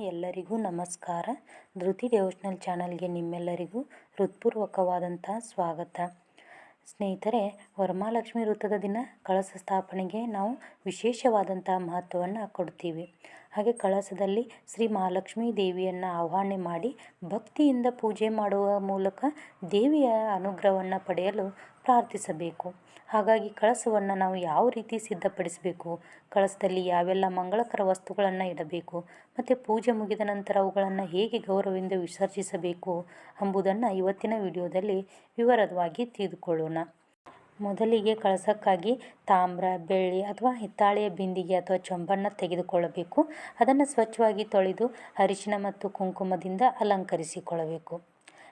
ಎಲ್ಲರಿಗೂ ನಮಸ್ಕಾರ. ಧೃತಿ ಡಿವೋಷನಲ್ ಚಾನಲ್ಗೆ ನಿಮ್ಮೆಲ್ಲರಿಗೂ ಹೃತ್ಪೂರ್ವಕವಾದಂತಹ ಸ್ವಾಗತ. ಸ್ನೇಹಿತರೆ, ವರಮಹಾಲಕ್ಷ್ಮಿ ವ್ರತದ ದಿನ ಕಳಸ ಸ್ಥಾಪನೆಗೆ ನಾವು ವಿಶೇಷವಾದಂತಹ ಮಹತ್ವವನ್ನು ಕೊಡ್ತೀವಿ. ಹಾಗೆ ಕಳಸದಲ್ಲಿ ಶ್ರೀ ಮಹಾಲಕ್ಷ್ಮೀ ದೇವಿಯನ್ನು ಆಹ್ವಾನ ಮಾಡಿ ಭಕ್ತಿಯಿಂದ ಪೂಜೆ ಮಾಡುವ ಮೂಲಕ ದೇವಿಯ ಅನುಗ್ರಹವನ್ನು ಪಡೆಯಲು ಪ್ರಾರ್ಥಿಸಬೇಕು. ಹಾಗಾಗಿ ಕಳಸವನ್ನು ನಾವು ಯಾವ ರೀತಿ ಸಿದ್ಧಪಡಿಸಬೇಕು, ಕಳಸದಲ್ಲಿ ಯಾವೆಲ್ಲ ಮಂಗಳಕರ ವಸ್ತುಗಳನ್ನು ಇಡಬೇಕು ಮತ್ತು ಪೂಜೆ ಮುಗಿದ ನಂತರ ಅವುಗಳನ್ನು ಹೇಗೆ ಗೌರವದಿಂದ ವಿಸರ್ಜಿಸಬೇಕು ಎಂಬುದನ್ನು ಇವತ್ತಿನ ವಿಡಿಯೋದಲ್ಲಿ ವಿವರವಾಗಿ ತಿಳಿದುಕೊಳ್ಳೋಣ. ಮೊದಲಿಗೆ ಕಳಸಕ್ಕಾಗಿ ತಾಮ್ರ, ಬೆಳ್ಳಿ ಅಥವಾ ಹಿತ್ತಾಳೆಯ ಬಿಂದಿಗೆ ಅಥವಾ ಚೊಂಬನ್ನು ತೆಗೆದುಕೊಳ್ಳಬೇಕು. ಅದನ್ನು ಸ್ವಚ್ಛವಾಗಿ ತೊಳೆದು ಅರಿಶಿನ ಮತ್ತು ಕುಂಕುಮದಿಂದ ಅಲಂಕರಿಸಿಕೊಳ್ಳಬೇಕು.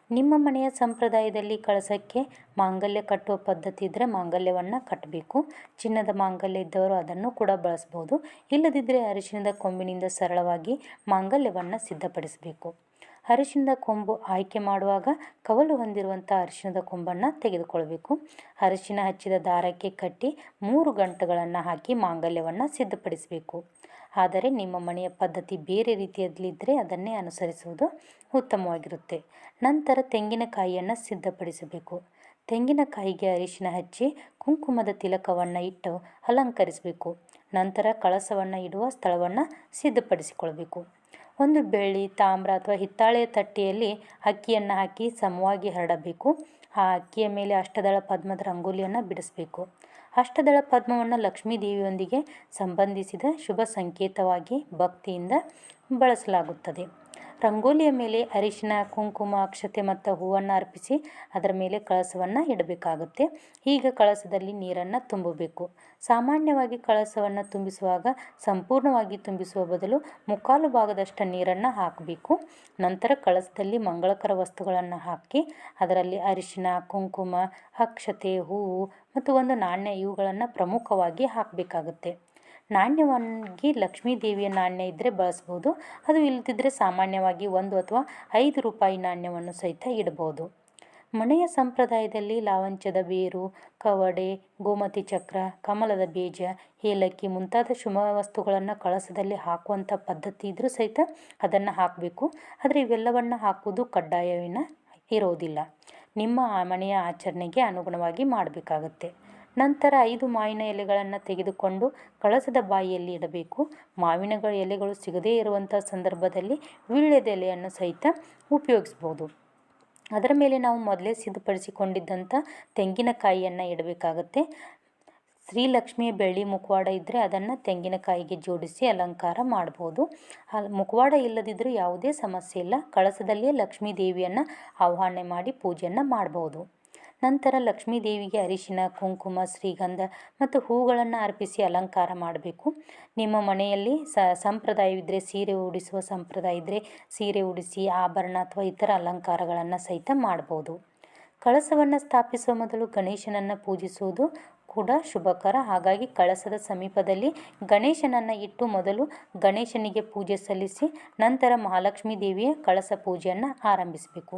ನಿಮ್ಮ ಮನೆಯ ಸಂಪ್ರದಾಯದಲ್ಲಿ ಕಳಸಕ್ಕೆ ಮಾಂಗಲ್ಯ ಕಟ್ಟುವ ಪದ್ಧತಿ ಇದ್ದರೆ ಮಾಂಗಲ್ಯವನ್ನು ಕಟ್ಟಬೇಕು. ಚಿನ್ನದ ಮಾಂಗಲ್ಯ ಇದ್ದವರು ಅದನ್ನು ಕೂಡ ಬಳಸ್ಬೋದು. ಇಲ್ಲದಿದ್ದರೆ ಅರಿಶಿನದ ಕೊಂಬಿನಿಂದ ಸರಳವಾಗಿ ಮಾಂಗಲ್ಯವನ್ನು ಸಿದ್ಧಪಡಿಸಬೇಕು. ಅರಿಶಿನದ ಕೊಂಬು ಆಯ್ಕೆ ಮಾಡುವಾಗ ಕವಲು ಹೊಂದಿರುವಂಥ ಅರಿಶಿನದ ಕೊಂಬನ್ನು ತೆಗೆದುಕೊಳ್ಬೇಕು. ಅರಿಶಿನ ಹಚ್ಚಿದ ದಾರಕ್ಕೆ ಕಟ್ಟಿ 3 ಗಂಟುಗಳನ್ನು ಹಾಕಿ ಮಾಂಗಲ್ಯವನ್ನು ಸಿದ್ಧಪಡಿಸಬೇಕು. ಆದರೆ ನಿಮ್ಮ ಮನೆಯ ಪದ್ಧತಿ ಬೇರೆ ರೀತಿಯಲ್ಲಿದ್ದರೆ ಅದನ್ನೇ ಅನುಸರಿಸುವುದು ಉತ್ತಮವಾಗಿರುತ್ತೆ. ನಂತರ ತೆಂಗಿನಕಾಯಿಯನ್ನು ಸಿದ್ಧಪಡಿಸಬೇಕು. ತೆಂಗಿನಕಾಯಿಗೆ ಅರಿಶಿನ ಹಚ್ಚಿ ಕುಂಕುಮದ ತಿಲಕವನ್ನು ಇಟ್ಟು ಅಲಂಕರಿಸಬೇಕು. ನಂತರ ಕಳಸವನ್ನು ಇಡುವ ಸ್ಥಳವನ್ನು ಸಿದ್ಧಪಡಿಸಿಕೊಳ್ಬೇಕು. ಒಂದು ಬೆಳ್ಳಿ, ತಾಮ್ರ ಅಥವಾ ಹಿತ್ತಾಳೆಯ ತಟ್ಟೆಯಲ್ಲಿ ಅಕ್ಕಿಯನ್ನು ಹಾಕಿ ಸಮವಾಗಿ ಹರಡಬೇಕು. ಆ ಅಕ್ಕಿಯ ಮೇಲೆ ಅಷ್ಟದಳ ಪದ್ಮದ ರಂಗೋಲಿಯನ್ನು ಬಿಡಿಸಬೇಕು. ಅಷ್ಟದಳ ಪದ್ಮವನ್ನು ಲಕ್ಷ್ಮೀ ದೇವಿಯೊಂದಿಗೆ ಸಂಬಂಧಿಸಿದ ಶುಭ ಸಂಕೇತವಾಗಿ ಭಕ್ತಿಯಿಂದ ಬಳಸಲಾಗುತ್ತದೆ. ರಂಗೋಲಿಯ ಮೇಲೆ ಅರಿಶಿನ, ಕುಂಕುಮ, ಅಕ್ಷತೆ ಮತ್ತು ಹೂವನ್ನು ಅರ್ಪಿಸಿ ಅದರ ಮೇಲೆ ಕಳಸವನ್ನು ಇಡಬೇಕಾಗುತ್ತೆ. ಈಗ ಕಳಸದಲ್ಲಿ ನೀರನ್ನು ತುಂಬಬೇಕು. ಸಾಮಾನ್ಯವಾಗಿ ಕಳಸವನ್ನು ತುಂಬಿಸುವಾಗ ಸಂಪೂರ್ಣವಾಗಿ ತುಂಬಿಸುವ ಬದಲು ಮುಕ್ಕಾಲು ಭಾಗದಷ್ಟು ನೀರನ್ನು ಹಾಕಬೇಕು. ನಂತರ ಕಳಸದಲ್ಲಿ ಮಂಗಳಕರ ವಸ್ತುಗಳನ್ನು ಹಾಕಿ ಅದರಲ್ಲಿ ಅರಿಶಿನ, ಕುಂಕುಮ, ಅಕ್ಷತೆ, ಹೂವು ಮತ್ತು ಒಂದು ನಾಣ್ಯ ಇವುಗಳನ್ನು ಪ್ರಮುಖವಾಗಿ ಹಾಕಬೇಕಾಗುತ್ತೆ. ನಾಣ್ಯವಾಗಿ ಲಕ್ಷ್ಮೀ ದೇವಿಯ ನಾಣ್ಯ ಇದ್ದರೆ ಬಳಸ್ಬೋದು. ಅದು ಇಲ್ಲದಿದ್ದರೆ ಸಾಮಾನ್ಯವಾಗಿ 1 ಅಥವಾ 5 ರೂಪಾಯಿ ನಾಣ್ಯವನ್ನು ಸಹಿತ ಇಡಬಹುದು. ಮನೆಯ ಸಂಪ್ರದಾಯದಲ್ಲಿ ಲಾವಂಚದ ಬೇರು, ಕವಡೆ, ಗೋಮತಿ ಚಕ್ರ, ಕಮಲದ ಬೀಜ, ಏಲಕ್ಕಿ ಮುಂತಾದ ಶುಭ ವಸ್ತುಗಳನ್ನು ಕಳಸದಲ್ಲಿ ಹಾಕುವಂಥ ಪದ್ಧತಿ ಇದ್ದರೂ ಸಹಿತ ಅದನ್ನು ಹಾಕಬೇಕು. ಆದರೆ ಇವೆಲ್ಲವನ್ನು ಹಾಕುವುದು ಕಡ್ಡಾಯವೇನ ಇರೋದಿಲ್ಲ. ನಿಮ್ಮ ಮನೆಯ ಆಚರಣೆಗೆ ಅನುಗುಣವಾಗಿ ಮಾಡಬೇಕಾಗತ್ತೆ. ನಂತರ 5 ಮಾವಿನ ಎಲೆಗಳನ್ನು ತೆಗೆದುಕೊಂಡು ಕಳಸದ ಬಾಯಿಯಲ್ಲಿ ಇಡಬೇಕು. ಮಾವಿನ ಎಲೆಗಳು ಸಿಗದೇ ಇರುವಂಥ ಸಂದರ್ಭದಲ್ಲಿ ವೀಳ್ಯದ ಎಲೆಯನ್ನು ಸಹಿತ ಉಪಯೋಗಿಸ್ಬೋದು. ಅದರ ಮೇಲೆ ನಾವು ಮೊದಲೇ ಸಿದ್ಧಪಡಿಸಿಕೊಂಡಿದ್ದಂಥ ತೆಂಗಿನಕಾಯಿಯನ್ನು ಇಡಬೇಕಾಗತ್ತೆ. ಶ್ರೀಲಕ್ಷ್ಮಿಯ ಬೆಳ್ಳಿ ಮುಖವಾಡ ಇದ್ದರೆ ಅದನ್ನು ತೆಂಗಿನಕಾಯಿಗೆ ಜೋಡಿಸಿ ಅಲಂಕಾರ ಮಾಡ್ಬೋದು. ಮುಖವಾಡ ಇಲ್ಲದಿದ್ದರೂ ಯಾವುದೇ ಸಮಸ್ಯೆ ಇಲ್ಲ. ಕಳಸದಲ್ಲಿಯೇ ಲಕ್ಷ್ಮೀ ದೇವಿಯನ್ನು ಆಹ್ವಾನ ಮಾಡಿ ಪೂಜೆಯನ್ನು ಮಾಡ್ಬೋದು. ನಂತರ ಲಕ್ಷ್ಮೀ ದೇವಿಗೆ ಅರಿಶಿನ, ಕುಂಕುಮ, ಶ್ರೀಗಂಧ ಮತ್ತು ಹೂಗಳನ್ನು ಅರ್ಪಿಸಿ ಅಲಂಕಾರ ಮಾಡಬೇಕು. ನಿಮ್ಮ ಮನೆಯಲ್ಲಿ ಸಂಪ್ರದಾಯವಿದ್ದರೆ ಸೀರೆ ಉಡಿಸುವ ಸಂಪ್ರದಾಯ ಇದ್ದರೆ ಸೀರೆ ಉಡಿಸಿ ಆಭರಣ ಅಥವಾ ಇತರ ಅಲಂಕಾರಗಳನ್ನು ಸಹಿತ ಮಾಡ್ಬೋದು. ಕಳಸವನ್ನು ಸ್ಥಾಪಿಸುವ ಮೊದಲು ಗಣೇಶನನ್ನು ಪೂಜಿಸುವುದು ಕೂಡ ಶುಭಕರ. ಹಾಗಾಗಿ ಕಳಸದ ಸಮೀಪದಲ್ಲಿ ಗಣೇಶನನ್ನು ಇಟ್ಟು ಮೊದಲು ಗಣೇಶನಿಗೆ ಪೂಜೆ ಸಲ್ಲಿಸಿ ನಂತರ ಮಹಾಲಕ್ಷ್ಮೀ ದೇವಿಯ ಕಳಸ ಪೂಜೆಯನ್ನು ಆರಂಭಿಸಬೇಕು.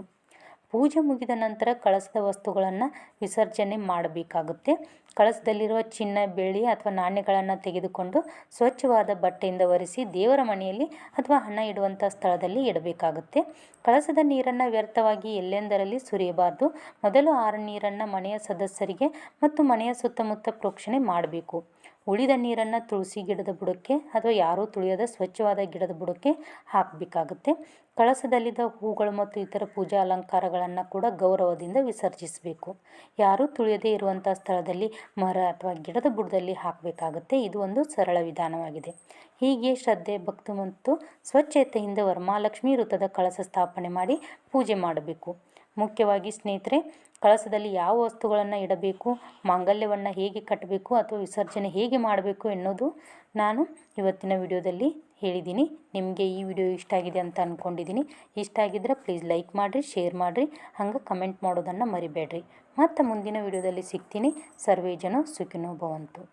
ಪೂಜೆ ಮುಗಿದ ನಂತರ ಕಳಸದ ವಸ್ತುಗಳನ್ನು ವಿಸರ್ಜನೆ ಮಾಡಬೇಕಾಗುತ್ತೆ. ಕಳಸದಲ್ಲಿರುವ ಚಿನ್ನ, ಬೆಳ್ಳಿ ಅಥವಾ ನಾಣ್ಯಗಳನ್ನು ತೆಗೆದುಕೊಂಡು ಸ್ವಚ್ಛವಾದ ಬಟ್ಟೆಯಿಂದ ಒರೆಸಿ ದೇವರ ಮನೆಯಲ್ಲಿ ಅಥವಾ ಹಣ ಇಡುವಂಥ ಸ್ಥಳದಲ್ಲಿ ಇಡಬೇಕಾಗುತ್ತೆ. ಕಳಸದ ನೀರನ್ನು ವ್ಯರ್ಥವಾಗಿ ಎಲ್ಲೆಂದರಲ್ಲಿ ಸುರಿಯಬಾರ್ದು. ಮೊದಲು 6 ನೀರನ್ನು ಮನೆಯ ಸದಸ್ಯರಿಗೆ ಮತ್ತು ಮನೆಯ ಸುತ್ತಮುತ್ತ ಪ್ರೋಕ್ಷಣೆ ಮಾಡಬೇಕು. ಉಳಿದ ನೀರನ್ನು ತುಳಸಿ ಗಿಡದ ಬುಡಕ್ಕೆ ಅಥವಾ ಯಾರೂ ತುಳಿಯದ ಸ್ವಚ್ಛವಾದ ಗಿಡದ ಬುಡಕ್ಕೆ ಹಾಕಬೇಕಾಗುತ್ತೆ. ಕಳಸದಲ್ಲಿದ್ದ ಹೂಗಳು ಮತ್ತು ಇತರ ಪೂಜಾ ಅಲಂಕಾರಗಳನ್ನು ಕೂಡ ಗೌರವದಿಂದ ವಿಸರ್ಜಿಸಬೇಕು. ಯಾರೂ ತುಳಿಯದೇ ಇರುವಂಥ ಸ್ಥಳದಲ್ಲಿ ಮರ ಅಥವಾ ಗಿಡದ ಬುಡದಲ್ಲಿ ಹಾಕಬೇಕಾಗುತ್ತೆ. ಇದು ಒಂದು ಸರಳ ವಿಧಾನವಾಗಿದೆ. ಹೀಗೆ ಶ್ರದ್ಧೆ, ಭಕ್ತಿ ಮತ್ತು ಸ್ವಚ್ಛತೆಯಿಂದ ವರಮಹಾಲಕ್ಷ್ಮಿ ವ್ರತದ ಕಳಸ ಸ್ಥಾಪನೆ ಮಾಡಿ ಪೂಜೆ ಮಾಡಬೇಕು. ಮುಖ್ಯವಾಗಿ ಸ್ನೇಹಿತರೆ, ಕಳಸದಲ್ಲಿ ಯಾವ ವಸ್ತುಗಳನ್ನು ಇಡಬೇಕು, ಮಾಂಗಲ್ಯವನ್ನು ಹೇಗೆ ಕಟ್ಟಬೇಕು ಅಥವಾ ವಿಸರ್ಜನೆ ಹೇಗೆ ಮಾಡಬೇಕು ಎನ್ನುವುದು ನಾನು ಇವತ್ತಿನ ವಿಡಿಯೋದಲ್ಲಿ ಹೇಳಿದ್ದೀನಿ. ನಿಮಗೆ ಈ ವಿಡಿಯೋ ಇಷ್ಟ ಆಗಿದೆ ಅಂತ ಅಂದ್ಕೊಂಡಿದ್ದೀನಿ. ಇಷ್ಟ ಆಗಿದ್ದರೆ ಪ್ಲೀಸ್ ಲೈಕ್ ಮಾಡಿರಿ, ಶೇರ್ ಮಾಡಿರಿ, ಹಂಗೆ ಕಮೆಂಟ್ ಮಾಡೋದನ್ನು ಮರಿಬೇಡ್ರಿ. ಮತ್ತು ಮುಂದಿನ ವಿಡಿಯೋದಲ್ಲಿ ಸಿಗ್ತೀನಿ. ಸರ್ವೇ ಜನ ಸುಖಿನೋ ಭವಂತು.